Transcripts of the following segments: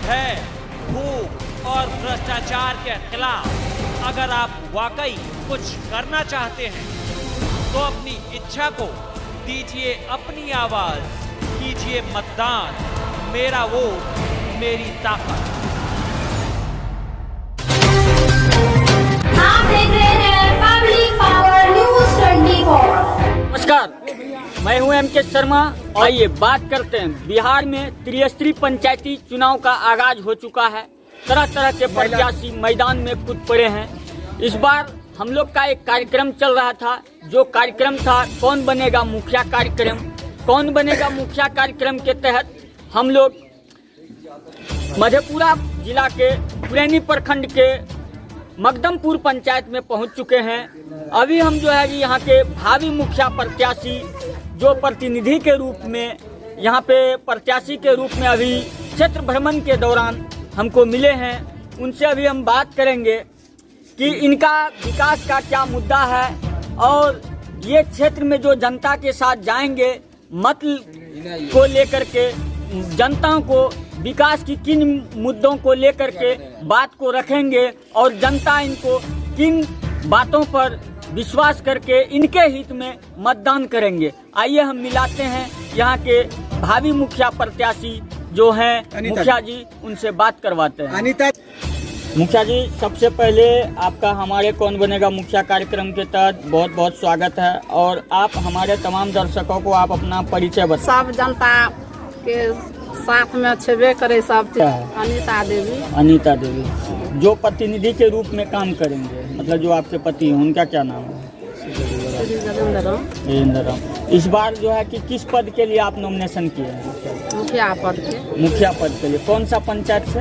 भय, भूख और भ्रष्टाचार के खिलाफ अगर आप वाकई कुछ करना चाहते हैं तो अपनी इच्छा को दीजिए अपनी आवाज, कीजिए मतदान। मेरा वोट मेरी ताकत। आप देख रहे हैं पब्लिक पावर न्यूज़ 24। नमस्कार, मैं हूं एम के शर्मा। आइए बात करते हैं। बिहार में त्रिस्तरीय पंचायती चुनाव का आगाज हो चुका है। तरह तरह के प्रत्याशी मैदान में कूद पड़े हैं। इस बार हम लोग का एक कार्यक्रम चल रहा था, जो कार्यक्रम था कौन बनेगा मुखिया कार्यक्रम। कौन बनेगा मुखिया कार्यक्रम के तहत हम लोग मधेपुरा जिला के पुरैनी प्रखंड के मकदमपुर पंचायत में पहुंच चुके हैं। अभी हम जो है यहाँ के भावी मुखिया प्रत्याशी जो प्रतिनिधि के रूप में यहाँ पे प्रत्याशी के रूप में अभी क्षेत्र भ्रमण के दौरान हमको मिले हैं, उनसे अभी हम बात करेंगे कि इनका विकास का क्या मुद्दा है और ये क्षेत्र में जो जनता के साथ जाएंगे मत को लेकर के जनता को विकास की किन मुद्दों को लेकर के बात को रखेंगे और जनता इनको किन बातों पर विश्वास करके इनके हित में मतदान करेंगे। आइए हम मिलाते हैं यहाँ के भावी मुखिया प्रत्याशी जो हैं मुखिया जी, उनसे बात करवाते हैं। अनीता मुखिया जी, सबसे पहले आपका हमारे कौन बनेगा मुखिया कार्यक्रम के तहत बहुत बहुत स्वागत है और आप हमारे तमाम दर्शकों को आप अपना परिचय बताएं। सब जनता के साथ में छेबे करे सब चीज। अनीता देवी। अनीता देवी जो प्रतिनिधि के रूप में काम करेंगे, मतलब जो आपके पति हैं, उनका क्या नाम है? वीरेंद्र राम। इस बार जो है कि किस पद के लिए आप नॉमिनेशन किए हैं? मुखिया पद के। मुखिया पद के लिए कौन सा पंचायत से?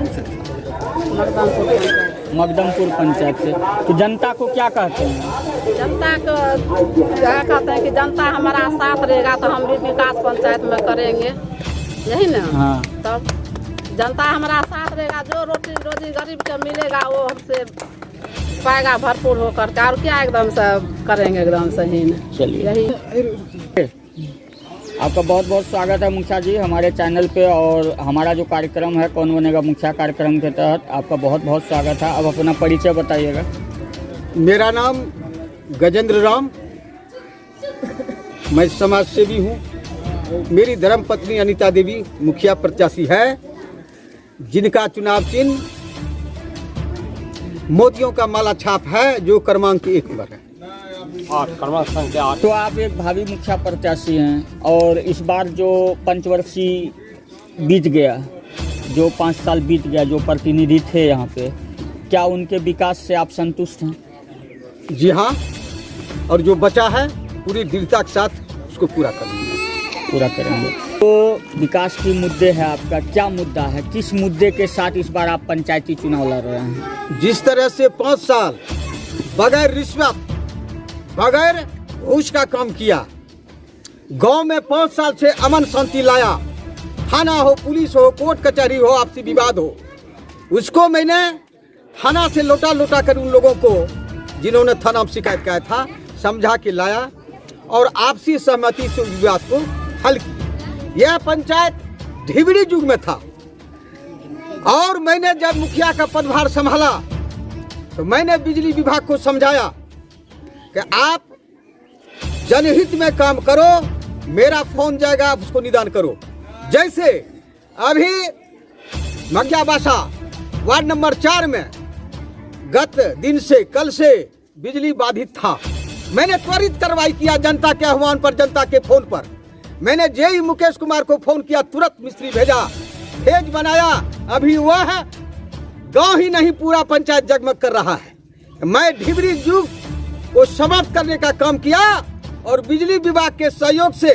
मकदमपुर पंचायत। मकदमपुर पंचायत से। तो जनता को क्या कहते हैं? जनता को क्या कहते हैं कि जनता हमारा साथ रहेगा तो हम भी विकास पंचायत में करेंगे, यही ना। हाँ। तब जनता हमारा साथ रहेगा, जो रोटी रोजी गरीब के मिलेगा वो हमसे पाएगा भरपूर होकर के। और क्या एकदम से करेंगे, एकदम सही ना। चलिए, यही आपका बहुत बहुत स्वागत है मुखिया जी हमारे चैनल पे। और हमारा जो कार्यक्रम है कौन बनेगा मुखिया कार्यक्रम के तहत आपका बहुत बहुत स्वागत है। अब अपना परिचय बताइएगा। मेरा नाम गजेंद्र राम, मैं समाज सेवी हूँ। मेरी धर्मपत्नी अनीता देवी मुखिया प्रत्याशी है, जिनका चुनाव चिन्ह मोतियों का माला छाप है, जो क्रमांक 1 पर है। तो आप एक भावी मुखिया प्रत्याशी हैं और इस बार जो पंचवर्षीय बीत गया, जो 5 साल बीत गया, जो प्रतिनिधि थे यहाँ पे, क्या उनके विकास से आप संतुष्ट हैं? जी हाँ, और जो बचा है पूरी दृढ़ता के साथ उसको पूरा करेंगे। तो विकास की मुद्दे है, आपका क्या मुद्दा है? किस मुद्दे के साथ इस बार आप पंचायती चुनाव लड़ रहे हैं? जिस तरह से 5 साल बगैर रिश्वत बगैर घूस का काम किया, गांव में 5 साल से अमन शांति लाया, थाना हो, पुलिस हो, कोर्ट कचहरी हो, आपसी विवाद हो, उसको मैंने थाना से लौटा कर उन लोगों को जिन्होंने थाना में शिकायत किया था समझा के लाया और आपसी सहमति से विवाद को हल किया। यह पंचायत ढिबरी युग में था और मैंने जब मुखिया का पदभार संभाला तो मैंने बिजली विभाग को समझाया कि आप जनहित में काम करो, मेरा फोन जाएगा, आप उसको निदान करो। जैसे अभी मग्याबासा वार्ड नंबर 4 में गत दिन से कल से बिजली बाधित था। मैंने त्वरित कार्रवाई किया जनता के आह्वान पर, जनता के फोन पर। मैंने जेई मुकेश कुमार को फोन किया, तुरंत मिस्त्री भेजा, फेज बनाया। अभी वह गांव ही नहीं पूरा पंचायत जगमग कर रहा है। मैं ढिबरी युग को समाप्त करने का काम किया और बिजली विभाग के सहयोग से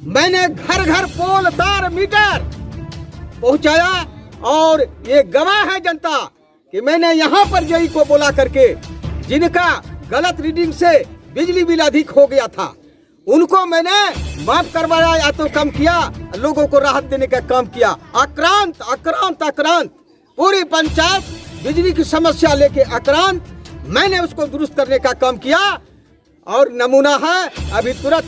मैंने घर घर पोल तार मीटर पहुंचाया और ये गवाह है जनता कि मैंने यहाँ पर जेई को बोला करके जिनका गलत रीडिंग से बिजली बिल अधिक हो गया था उनको मैंने माफ करवाया या तो कम किया, लोगों को राहत देने का काम किया। आक्रांत पूरी पंचायत बिजली की समस्या लेके आक्रांत, मैंने उसको दुरुस्त करने का काम किया और नमूना है अभी तुरंत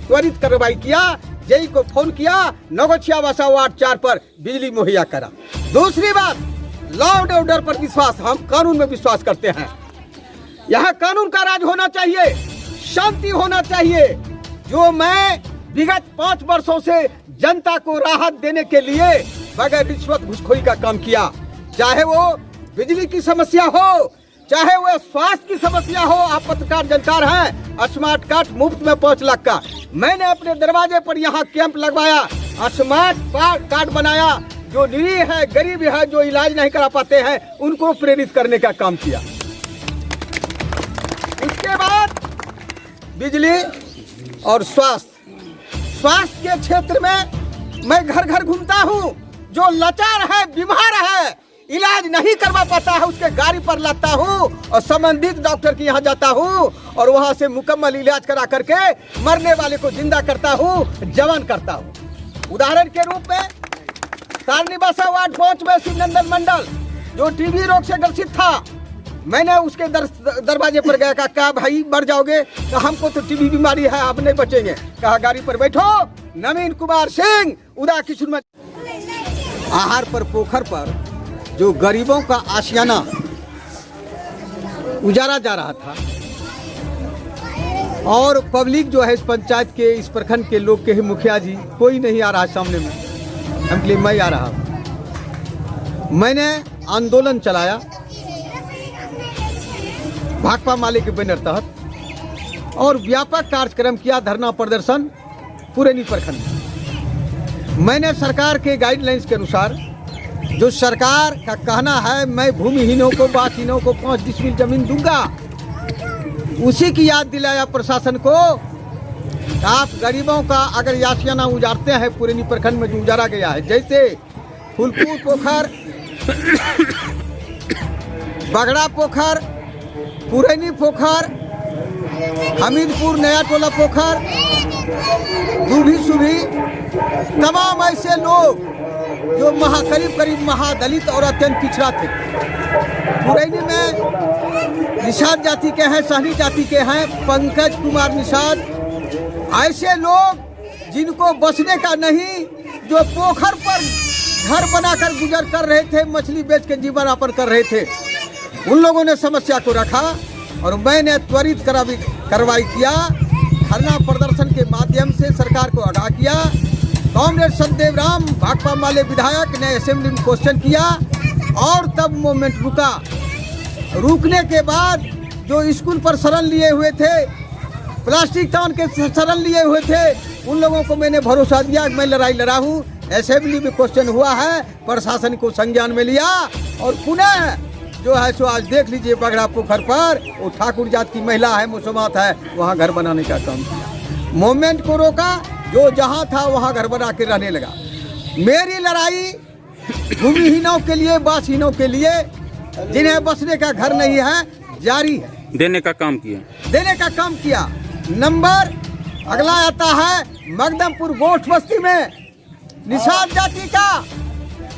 त्वरित कार्रवाई किया, जेई को फोन किया, नगोछियावासा वार्ड 4 पर बिजली मुहैया करा। दूसरी बात, लॉ एंड ऑर्डर पर विश्वास, हम कानून में विश्वास करते हैं। यहाँ कानून का राज होना चाहिए, शांति होना चाहिए। जो मैं विगत 5 वर्षों से जनता को राहत देने के लिए बगैर रिश्वत घूसखोरी का काम किया, चाहे वो बिजली की समस्या हो, चाहे वो स्वास्थ्य की समस्या हो। आप पत्रकार जानकार हैं, स्मार्ट कार्ड मुफ्त में 5 लाख का मैंने अपने दरवाजे पर यहाँ कैंप लगवाया, स्मार्ट कार्ड बनाया। जो निरीह है, गरीब है, जो इलाज नहीं करा पाते हैं, उनको प्रेरित करने का काम किया। उसके बाद बिजली और स्वास्थ्य के क्षेत्र में मैं घर घर घूमता हूँ। जो लाचार है, बीमार है, इलाज नहीं करवा पाता है, उसके गाड़ी पर लाता हूँ और संबंधित डॉक्टर के यहाँ जाता हूँ और वहाँ से मुकम्मल इलाज करा करके मरने वाले को जिंदा करता हूँ, जवान करता हूँ। उदाहरण के रूप में तारनीबासा वार्ड 5 में शिवनंदन मंडल जो टीबी रोग से ग्रसित था, मैंने उसके दरवाजे पर गया, कहा भाई मर जाओगे, कहा हमको तो टीबी बीमारी है, आप नहीं बचेंगे। कहा गाड़ी पर बैठो, नवीन कुमार सिंह उदा किशोर में। आहार पर पोखर पर जो गरीबों का आशियाना उजारा जा रहा था और पब्लिक जो है इस पंचायत के, इस प्रखंड के लोग के ही मुखिया जी कोई नहीं आ रहा सामने में, हम लिए मैं आ रहा हूँ। मैंने आंदोलन चलाया भाकपा माले के बैनर तहत और व्यापक कार्यक्रम किया, धरना प्रदर्शन पूरे प्रखंड में। मैंने सरकार के गाइडलाइंस के अनुसार, जो सरकार का कहना है मैं भूमिहीनों को, बासहीनों को 5 डिसमिल जमीन दूंगा, उसी की याद दिलाया प्रशासन को। आप गरीबों का अगर याशियाना उजारते हैं, पूरे प्रखंड में जो उजारा गया है, जैसे फूलपुर पोखर, बगड़ा पोखर, पुरैनी पोखर, हमीदपुर नया टोला पोखर, दूभी सुभी, तमाम ऐसे लोग जो करीब महादलित और अत्यंत पिछड़ा थे। पुरैनी में निषाद जाति के हैं, सहनी जाति के हैं, पंकज कुमार निषाद, ऐसे लोग जिनको बसने का नहीं, जो पोखर पर घर बनाकर गुजर कर रहे थे, मछली बेच के जीवन यापन कर रहे थे, उन लोगों ने समस्या को रखा और मैंने त्वरित कार्रवाई किया। धरना प्रदर्शन के माध्यम से सरकार को आगाह किया। कांग्रेस सतदेव राम भाकपा माले विधायक ने असेंबली में क्वेश्चन किया और तब मूवमेंट रुका। रुकने के बाद जो स्कूल पर शरण लिए हुए थे, प्लास्टिक तान के शरण लिए हुए थे, उन लोगों को मैंने भरोसा दिया कि मैं लड़ाई लड़ा हूँ। असेंबली में क्वेश्चन हुआ है, प्रशासन को संज्ञान में लिया और पुनः जो है सो आज देख लीजिए बगड़ा पोखर पर वो ठाकुर जात की महिला है, मुसलमान है, वहाँ घर बनाने का काम किया। मूवमेंट को रोका, जो जहाँ था वहाँ घर बना के रहने लगा। मेरी लड़ाई भूमिहीनों के लिए, बासहीनों के लिए, जिन्हें बसने का घर नहीं है, जारी है। देने का काम किया। नंबर अगला आता है मकदमपुर गोठ बस्ती में निषाद जाति का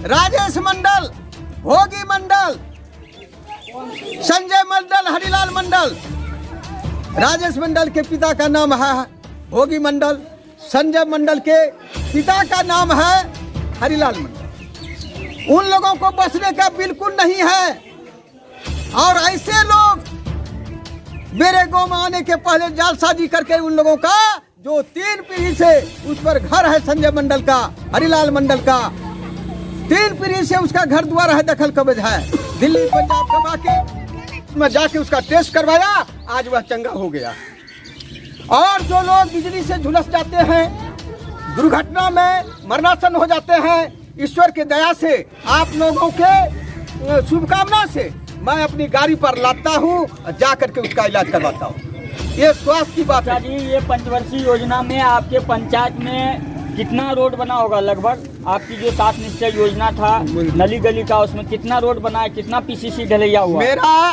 राजेश मंडल, भोगी मंडल, संजय मंडल, हरिलाल मंडल। राजेश मंडल के पिता का नाम है भोगी मंडल, संजय मंडल के पिता का नाम है हरिलाल मंडल। उन लोगों को बसने का बिल्कुल नहीं है और ऐसे लोग मेरे गांव में आने के पहले जालसाजी करके उन लोगों का जो 3 पीढ़ी से उस पर घर है, संजय मंडल का, हरिलाल मंडल का, 3 पीढ़ी से उसका घर द्वार है, दखल कब्ज है। दिल्ली पंजाब कमा के मैं जाके उसका टेस्ट करवाया, आज वह चंगा हो गया। और जो लोग बिजली से झुलस जाते हैं, दुर्घटना में मरणासन हो जाते हैं, ईश्वर के दया से, आप लोगों के शुभकामना से मैं अपनी गाड़ी पर लाता हूँ और जा करके उसका इलाज करवाता हूँ। ये स्वास्थ्य की बात है। जी, ये पंचवर्षीय योजना में आपके पंचायत में कितना रोड बना होगा लगभग? आपकी जो 7 निश्चय योजना था नली गली का, उसमें कितना रोड बना है, कितना पीसीसी ढलैया हुआ? मेरा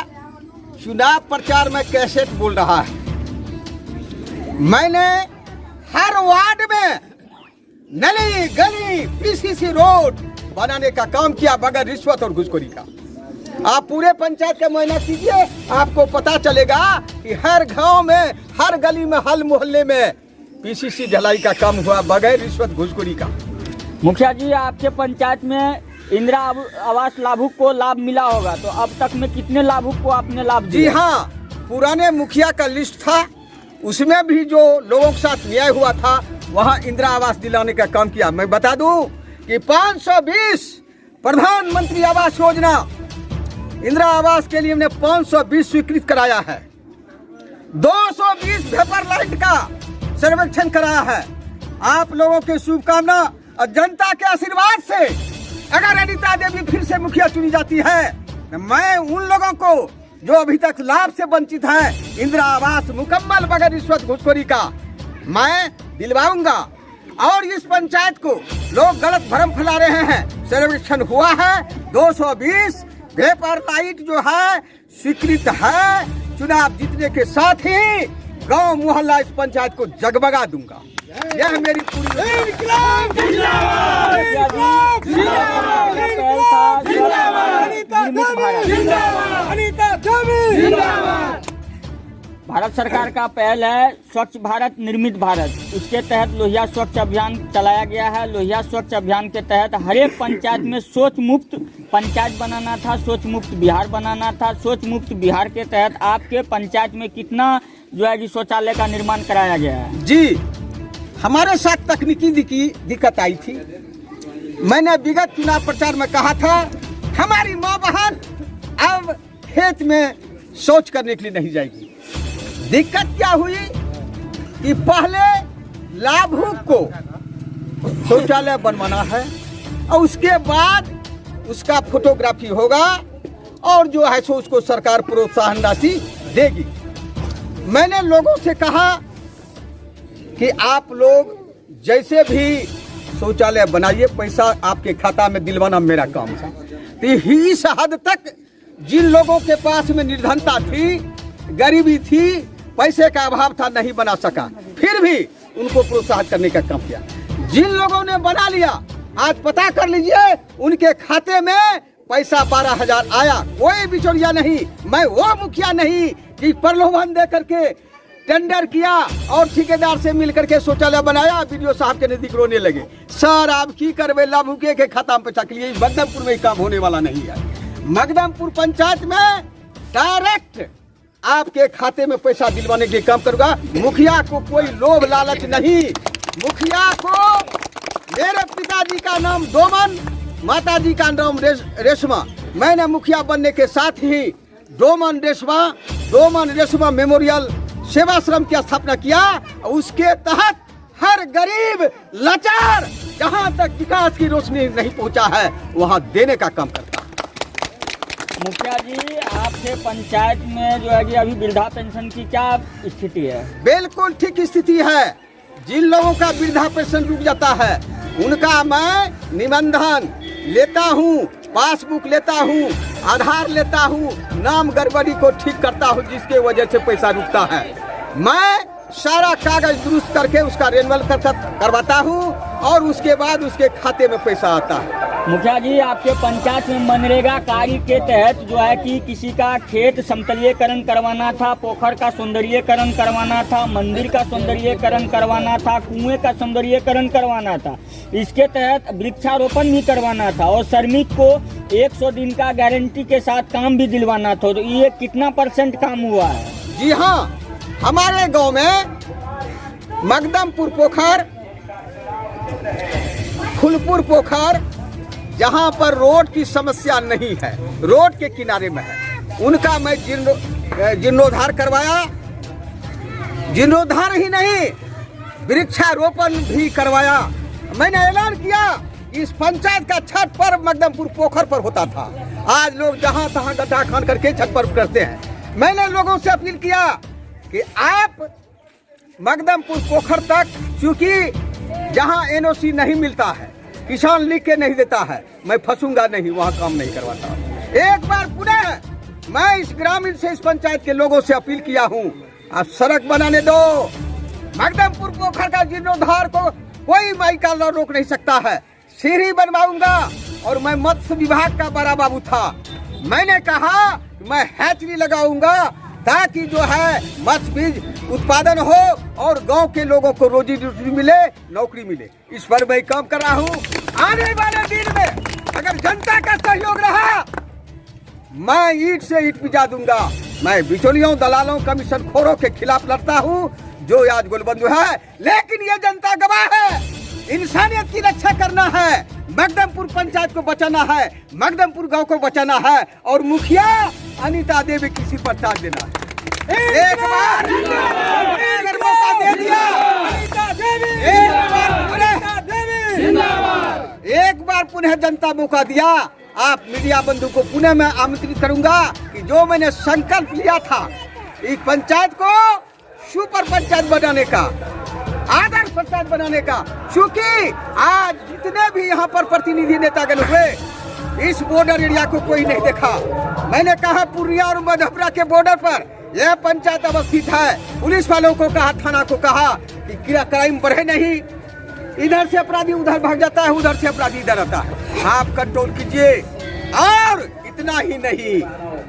चुनाव प्रचार में कैसेट बोल रहा है। मैंने हर वार्ड में नली गली पीसीसी रोड बनाने का काम किया बगैर रिश्वत और घूसखोरी का। आप पूरे पंचायत का मुआयना कीजिए, आपको पता चलेगा कि हर गांव में, हर गली में, हर मोहल्ले में पीसीसी ढलाई का काम हुआ बगैर रिश्वत घूसखोरी का। मुखिया जी, आपके पंचायत में इंदिरा आवास लाभुक को लाभ मिला होगा, तो अब तक में कितने लाभुक को आपने लाभ जी दिया? हाँ, पुराने मुखिया का लिस्ट था, उसमें भी जो लोगों के साथ न्याय हुआ था वहाँ इंदिरा आवास दिलाने का काम किया। मैं बता दूं कि 520 प्रधानमंत्री आवास योजना इंदिरा आवास के लिए हमने 520 स्वीकृत कराया है, 220 वेपर लाइट का सर्वेक्षण कराया है। आप लोगों की शुभकामना और जनता के आशीर्वाद से अगर अनिता देवी फिर से मुखिया चुनी जाती है तो मैं उन लोगों को जो अभी तक लाभ से वंचित है इंदिरा आवास मुकम्मल बगैर रिश्वत घूसखोरी का मैं दिलवाऊंगा। और इस पंचायत को लोग गलत भ्रम फैला रहे हैं, सर्वेक्षण हुआ है, 220 वेपर लाइट जो है स्वीकृत है। चुनाव जीतने के साथ ही गांव मोहल्ला इस पंचायत को जगमगा दूंगा। यह मेरी भारत सरकार का पहल है स्वच्छ भारत निर्मित भारत। इसके तहत लोहिया स्वच्छ अभियान चलाया गया है। लोहिया स्वच्छ अभियान के तहत हर एक पंचायत में शौच मुक्त पंचायत बनाना था, शौच मुक्त बिहार बनाना था। शौच मुक्त बिहार के तहत आपके पंचायत में कितना जो है कि शौचालय का निर्माण कराया गया है? जी, हमारे साथ तकनीकी दिक्कत आई थी। मैंने विगत चुनाव प्रचार में कहा था हमारी माँ बहन अब खेत में शौच करने के लिए नहीं जाएगी। दिक्कत क्या हुई कि पहले लाभुक को शौचालय बनवाना है और उसके बाद उसका फोटोग्राफी होगा और जो है सो उसको सरकार प्रोत्साहन राशि देगी। मैंने लोगों से कहा कि आप लोग जैसे भी शौचालय बनाइए, पैसा आपके खाता में दिलवाना मेरा काम है। तो इस हद तक जिन लोगों के पास में निर्धनता थी, गरीबी थी, पैसे का अभाव था, नहीं बना सका, फिर भी उनको प्रोत्साहित करने का काम किया। जिन लोगों ने बना लिया आज पता कर लीजिए उनके खाते में पैसा 12,000 आया। कोई बिचौलिया नहीं, मैं वो मुखिया नहीं कि प्रलोभन दे करके टेंडर किया और ठेकेदार से मिलकर के शौचालय बनाया। बीडीओ साहब के नजदीक रोने लगे, सर आप की करवे लाभुके के खाता में पैसा के लिए। मकदमपुर में काम होने वाला नहीं है। मकदमपुर पंचायत में डायरेक्ट आपके खाते में पैसा दिलवाने के काम करूंगा। मुखिया को कोई लोभ लालच नहीं। मुखिया को मेरे पिताजी का नाम डोमन, माताजी का नाम रेशमा। मैंने मुखिया बनने के साथ ही डोमन रेशमा मेमोरियल सेवाश्रम की स्थापना किया। उसके तहत हर गरीब लाचार जहां तक विकास की रोशनी नहीं पहुंचा है वहां देने का काम करता है। मुखिया जी, आपके पंचायत में जो है कि अभी वृद्धा पेंशन की क्या स्थिति है? बिल्कुल ठीक स्थिति है। जिन लोगों का वृद्धा पेंशन रुक जाता है उनका मैं निबंधन लेता हूँ, पासबुक लेता हूँ, आधार लेता हूँ, नाम गड़बड़ी को ठीक करता हूँ जिसके वजह से पैसा रुकता है। मैं सारा कागज दुरुस्त करके उसका रिन्यूअल करवाता हूँ और उसके बाद उसके खाते में पैसा आता है। मुखिया जी, आपके पंचायत में मनरेगा कार्य के तहत जो है कि किसी का खेत समतलीकरण करवाना था, पोखर का सौंदर्यीकरण करवाना था, मंदिर का सौंदर्यीकरण करवाना था, कुएं का सौंदर्यीकरण करवाना था। इसके तहत वृक्षारोपण भी करवाना था और श्रमिक को 100 दिन का गारंटी के साथ काम भी दिलवाना था। तो ये कितना % काम हुआ है? जी हाँ, हमारे गांव में मकदमपुर पोखर, फुलपुर पोखर, जहां पर रोड की समस्या नहीं है, रोड के किनारे में है, उनका मैं जीर्णोद्धार करवाया। जीर्णोद्धार ही नहीं, वृक्षारोपण भी करवाया। मैंने ऐलान किया इस पंचायत का छठ पर्व मकदमपुर पोखर पर होता था। आज लोग जहां तहां गड्ढा खान करके छठ पर्व करते हैं। मैंने लोगों से अपील किया कि आप मकदमपुर पोखर तक, क्योंकि जहां एनओसी नहीं मिलता है, किसान लिख के नहीं देता है, मैं फंसूंगा नहीं, वहां काम नहीं करवाता। एक बार पुनः मैं इस ग्रामीण से, इस पंचायत के लोगों से अपील किया हूं, आप सड़क बनाने दो। मकदमपुर पोखर का जीर्णोद्धार को कोई माइका रोक नहीं सकता है। सीढ़ी बनवाऊंगा। और मैं मत्स्य विभाग का बड़ा बाबू था, मैंने कहा मैं हैचरी लगाऊंगा ताकि जो है मत्स्य बीज उत्पादन हो और गांव के लोगों को रोजी रोटी मिले, नौकरी मिले। इस पर मैं काम कर रहा हूँ। आने वाले दिन में अगर जनता का सहयोग रहा मैं ईंट से ईंट पिजा दूंगा। मैं बिचौलियों, दलालों, कमीशन खोरों के खिलाफ लड़ता हूँ जो आज गोलबंदू है, लेकिन ये जनता गवाह है। इंसानियत की रक्षा करना है, मकदमपुर पंचायत को बचाना है, मकदमपुर गांव को बचाना है और मुखिया अनीता देवी किसी पर ताज देना है। एक बार अगर मौका दे दिया, एक बार पुनः जनता मौका दिया, आप मीडिया बंधु को पुनः मैं आमंत्रित करूंगा कि जो मैंने संकल्प लिया था इस पंचायत को सुपर पंचायत बनाने का, आदर्श पंचायत बनाने का, क्योंकि आज जितने भी यहाँ पर प्रतिनिधि नेतागण हुए इस बॉर्डर एरिया को कोई नहीं देखा। मैंने कहा पूर्णिया और मधेपुरा के बॉर्डर पर यह पंचायत अवस्थित है। पुलिस वालों को कहा, थाना को कहा कि क्राइम बढ़े नहीं, इधर से अपराधी उधर भाग जाता है, उधर से अपराधी इधर आता है, आप कंट्रोल कीजिए। और इतना ही नहीं,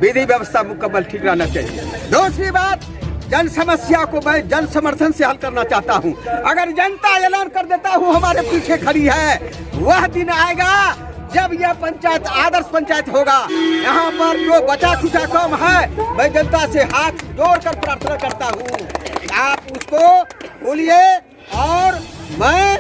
विधि व्यवस्था मुकम्मल ठीक रहना चाहिए। दूसरी बात, जन समस्या को मैं जन समर्थन से हल करना चाहता हूं। अगर जनता ऐलान कर देता हूं हमारे पीछे खड़ी है, वह दिन आएगा जब यह पंचायत आदर्श पंचायत होगा। यहाँ पर जो बचा खुचा काम है, मैं जनता से हाथ जोड़कर प्रार्थना करता हूँ आप उसको बोलिए। और मैं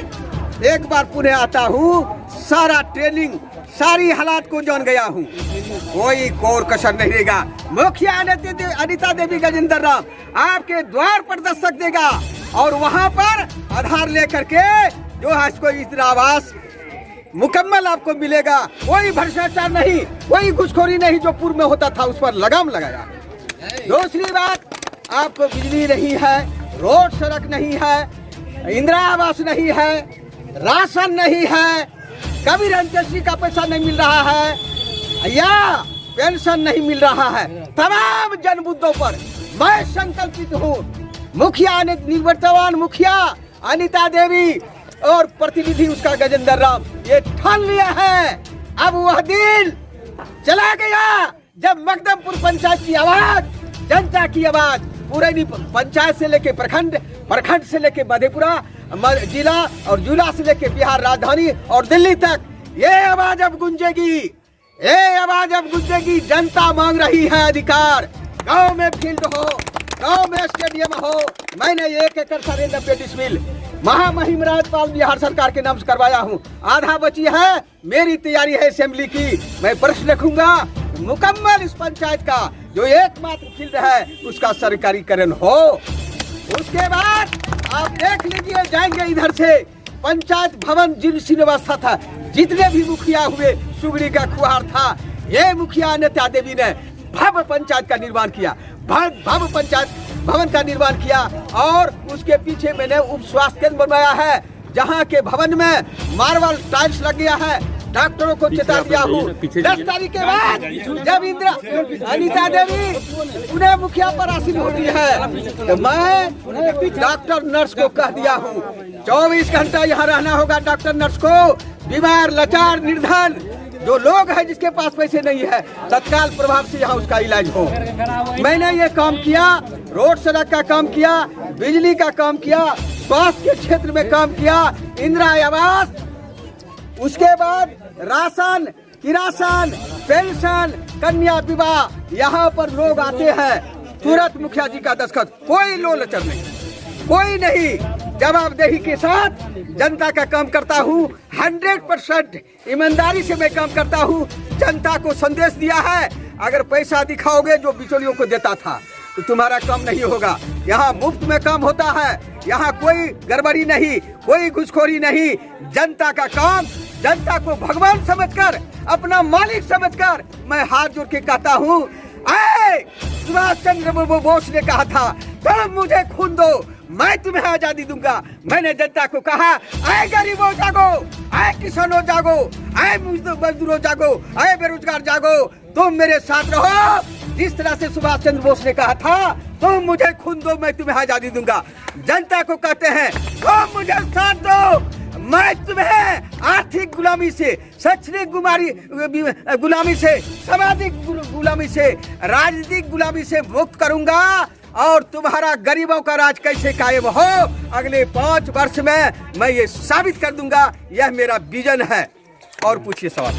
एक बार पुनः आता हूँ, सारा ट्रेनिंग, सारी हालात को जान गया हूँ, कोई कोर कसर नहीं रहेगा। मुखिया अनीता देवी गजेंद्र राम आपके द्वार पर दस्तक देगा और वहाँ पर आधार लेकर के जो है इसको इंदिरा आवास मुकम्मल आपको मिलेगा। कोई भ्रष्टाचार नहीं, कोई घुसखोरी नहीं जो पूर्व में होता था, उस पर लगाम लगाया। दूसरी बात, आपको बिजली नहीं है, रोड सड़क नहीं है, इंदिरा आवास नहीं है, राशन नहीं है, कभी अंत्येष्टि का पैसा नहीं मिल रहा है या पेंशन नहीं मिल रहा है। तमाम जन मुद्दों पर मैं संकल्पित हूँ। मुखिया ने निवर्तमान मुखिया अनीता देवी और प्रतिनिधि उसका गजेंद्र राम ये ठान लिया है। अब वह दिन चला गया जब मकदमपुर पंचायत की आवाज, जनता की आवाज, पूरे पंचायत से लेके प्रखंड, प्रखंड से लेके मधेपुरा जिला और जिला से लेके बिहार राजधानी और दिल्ली तक ये आवाज अब गूंजेगी, ये आवाज अब गूंजेगी। जनता मांग रही है अधिकार। गांव में फील्ड हो, गांव में स्टेडियम हो। मैंने 1 एकड़ 90 डिसमिल महामहिम राज्यपाल बिहार सरकार के नाम से करवाया हूँ। आधा बची है, मेरी तैयारी है असेंबली की। मैं प्रश्न रखूंगा मुकम्मल इस पंचायत का जो एकमात्र फील्ड है उसका सरकारीकरण हो। उसके बाद आप देख लीजिए, जाएंगे इधर से पंचायत भवन जिन व्यवस्था था, जितने भी मुखिया हुए, सुगड़ी का खुहार था, ये मुखिया अनीता देवी ने भव्य पंचायत का निर्माण किया, भव्य पंचायत भवन का निर्माण किया। और उसके पीछे मैंने उप स्वास्थ्य केंद्र बनवाया है, जहाँ के भवन में मार्बल टाइल्स लग गया है। डॉक्टरों को चेता दिया हूँ 10 तारीख के बाद जब इंदिरा अनीता देवी उन्हें मुखिया पर आसीन होती है, तो मैं डॉक्टर नर्स को कह दिया हूँ 24 घंटा यहाँ रहना होगा। डॉक्टर नर्स को बीमार, लाचार, निर्धन जो लोग हैं जिसके पास पैसे नहीं है, तत्काल प्रभाव से यहाँ उसका इलाज हो। मैंने ये काम किया, रोड सड़क का काम किया, बिजली का काम किया, स्वास्थ्य के क्षेत्र में काम किया, इंदिरा आवास, उसके बाद राशन, किरासन, पेंशन, कन्या विवाह। यहाँ पर लोग आते हैं, तुरंत मुखिया जी का दस्तखत, कोई लोलचर नहीं, कोई नहीं, जवाबदेही के साथ जनता का काम करता हूँ। 100% ईमानदारी से मैं काम करता हूँ। जनता को संदेश दिया है, अगर पैसा दिखाओगे जो बिचौलियों को देता था तो तुम्हारा काम नहीं होगा। यहाँ मुफ्त में काम होता है, यहाँ कोई गड़बड़ी नहीं, कोई घुसखोरी नहीं। जनता का काम, जनता को भगवान समझकर, अपना मालिक समझकर मैं हाथ जोड़ के कहता हूँ, सुभाष चंद्र बोस ने कहा था, तुम मुझे खून दो, मैं तुम्हें आजादी दूंगा। मैंने जनता को कहा, आए गरीबों जागो, आए किसानों जागो, आए मजदूरों जागो, आए बेरोजगार जागो, तुम मेरे साथ रहो। जिस तरह से सुभाष चंद्र बोस ने कहा था, तुम मुझे खून दो, मैं तुम्हें आजादी दूंगा। जनता को कहते हैं, तुम मुझे साथ दो, मैं तुम्हें आर्थिक गुलामी से, शैक्षणिक गुलामी से, सामाजिक गुलामी से, राजनीतिक गुलामी से मुक्त करूंगा और तुम्हारा गरीबों का राज कैसे कायम हो अगले 5 वर्ष में मैं ये साबित कर दूंगा। यह मेरा विजन है। और पूछिए सवाल।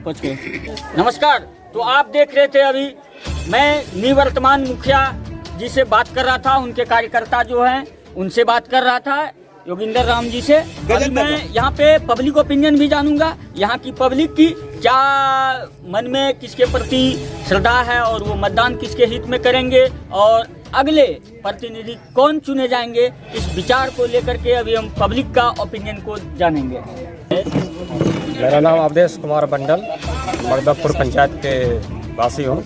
पहुँच गए। नमस्कार। तो आप देख रहे थे अभी मैं निवर्तमान मुखिया जी से बात कर रहा था, उनके कार्यकर्ता जो हैं उनसे बात कर रहा था, योगिंदर राम जी से। अभी मैं यहाँ पे पब्लिक ओपिनियन भी जानूंगा, यहाँ की पब्लिक की क्या मन में किसके प्रति श्रद्धा है और वो मतदान किसके हित में करेंगे और अगले प्रतिनिधि कौन चुने जाएंगे, इस विचार को लेकर के अभी हम पब्लिक का ओपिनियन को जानेंगे। मेरा नाम अवधेश कुमार मंडल, मर्दापुर पंचायत के वासी हूँ।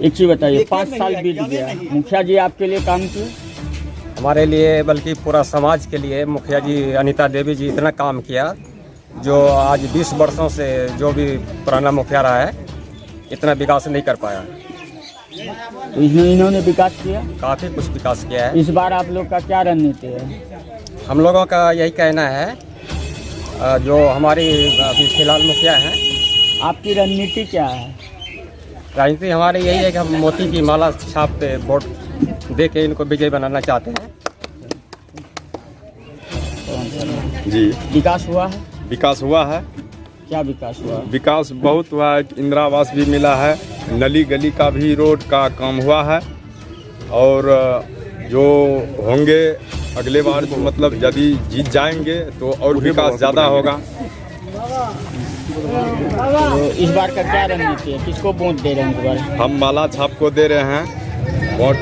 एक चीज बताइए, 5 साल बीत गया, मुखिया जी आपके लिए काम किए? हमारे लिए बल्कि पूरा समाज के लिए मुखिया जी अनीता देवी जी इतना काम किया, जो आज 20 वर्षों से जो भी पुराना मुखिया रहा है इतना विकास नहीं कर पाया। तो इन्होंने विकास किया, काफ़ी कुछ विकास किया है। इस बार आप लोग का क्या रणनीति है? हम लोगों का यही कहना है, जो हमारी अभी फिलहाल मुखिया हैं। आपकी रणनीति क्या है? राजनीति हमारी यही है कि हम मोती की माला छाप पे वोट दे के इनको विजय बनाना चाहते हैं। जी, विकास हुआ है? विकास हुआ है। क्या विकास हुआ? विकास बहुत हुआ है, इंदिरा आवास भी मिला है, नली गली का भी रोड का काम हुआ है। और जो होंगे अगले बार को मतलब यदि जीत जाएंगे तो और विकास ज़्यादा होगा। तो इस बार का क्या रणनीति है, किसको वोट दे रहे हैं इस बार? हम माला छाप को दे रहे हैं वोट।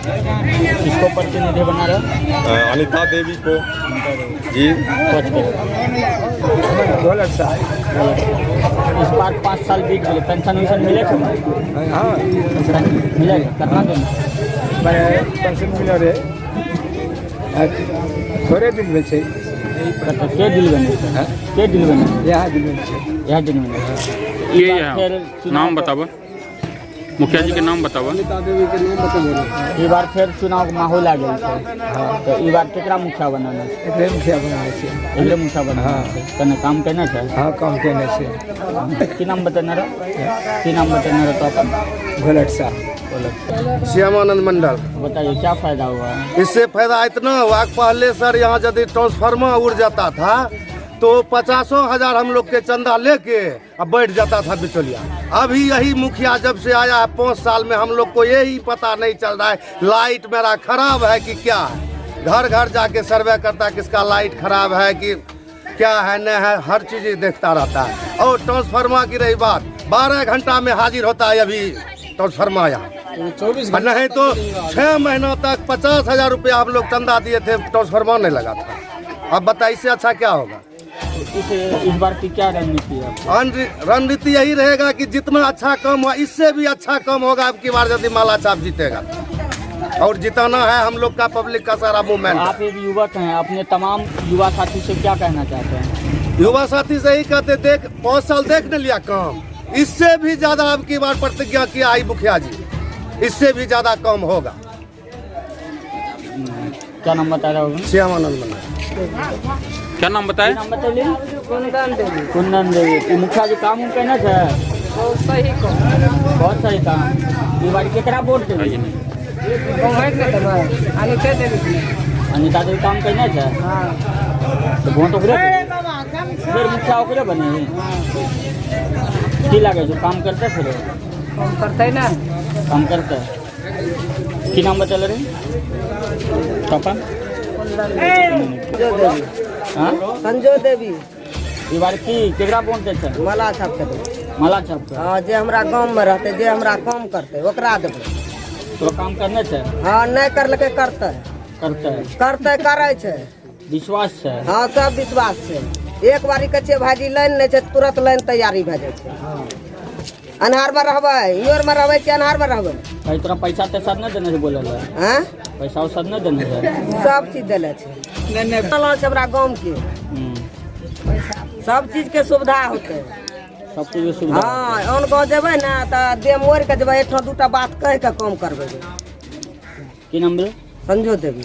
किसको प्रतिनिधि बना रहे हैं? अनीता देवी को। जी, इस बार 5 साल बीत गए, पेंशन वेंशन मिले? हाँ मिले, कितना दिन? पेंशन मिला रे थोड़े दिन में से। के दिल बने? के दिल बने? यहाँ दिन में यहाँ दिन में। ये नाम बतावा, मुखिया जी के नाम बतावा। अनीता देवी के नाम बताओ। इस बार फिर चुनाव का माहौल आ गया है। हाँ, तो इस बार केकरा मुखिया बनाना? एकरे मुखिया बनाए से। एकरे मुखिया बनाना है। कने काम करना है? हाँ, काम करने से। की नाम बताना रहा? की नाम बताना रहा तो अपन? घोलट सा। श्यामानंद मंडल। बताइए क्या फायदा हुआ है? इससे फायदा इतना हुआ कि पहले सर यहाँ यदि ट्रांसफार्मर उड़ जाता था तो 50,000 हम लोग के चंदा लेके अब बैठ जाता था बिचौलिया। अभी यही मुखिया जब से आया है 5 साल में, हम लोग को यही पता नहीं चल रहा है लाइट मेरा खराब है कि क्या है। घर घर जाके सर्वे करता है किसका लाइट खराब है कि क्या है न है, हर चीज देखता रहता है। और ट्रांसफार्मर की रही बात, 12 घंटा में हाजिर होता है अभी ट्रांसफार्मर यहाँ। 24 नहीं तो 6 महीनों तक 50,000 रुपया हम लोग चंदा दिए थे, ट्रांसफार्मर नहीं लगा था। अब बताइए इससे अच्छा क्या होगा? इस बार की क्या रणनीति है? रणनीति यही रहेगा कि जितना अच्छा काम हुआ इससे भी अच्छा काम होगा अब की बार यदि माला छाप जीतेगा। और जिताना है हम लोग का, पब्लिक का सारा मूवमेंट। आप एक युवक हैं, अपने तमाम युवा साथी से क्या कहना चाहते हैं? युवा साथी से ही कहते, देख 5 साल देख न लिया काम, इससे भी ज्यादा अब की बार प्रतिज्ञा किया आई मुखिया जी, इससे भी ज्यादा काम होगा। क्या नाम बता रहे होगा? श्यामानंद मंडल। क्या नाम बताए? नाम बताइए। कुंदन देवी। कुंदन देवी। ये मुखिया जी काम कहना है? बहुत सही को। बहुत सही काम। ये बार केकरा वोट देंगे? अनीता देवी। अनीता देवी काम कहना है? हाँ। तो वोट ओकरे फिर मुखिया ओकरे बने की लगे जो काम करते फिर काम करते ना, काम करते हैं। की नाम बता रहे? पापा? हाँ? संजो देवी। ये बार की केकरा वोट देते हैं? माला छाप के देबै। माला छाप के? हाँ, जे हमरा गाँव में रहते, जे हमरा काम करते ओकरा देबै। तो काम करने छै? हाँ, नहीं करलकै करते। करते करे छै। विश्वास छै? हाँ, सब विश्वास छै। एक बारी कहे छै भाजी लाइन नहीं छै, तुरंत लाइन तैयारी भए जाइ छै। अन्हार में रहबै, इयोर में रहबै कि अन्हार में रहबै? भाई तोरा पैसा तैसा नहीं देने से बोलल है? हाँ, पैसा उसा नहीं देने से? सब चीज देले छै। हमरा गाँव के सब चीज के सुविधा होते। सब चीज के सुविधा? हाँ, आन गाँव जेबै ना तो देह मोड़ के जेबै, एक 2टा बात कह के काम करबै। की नाम भेल? संजो देवी।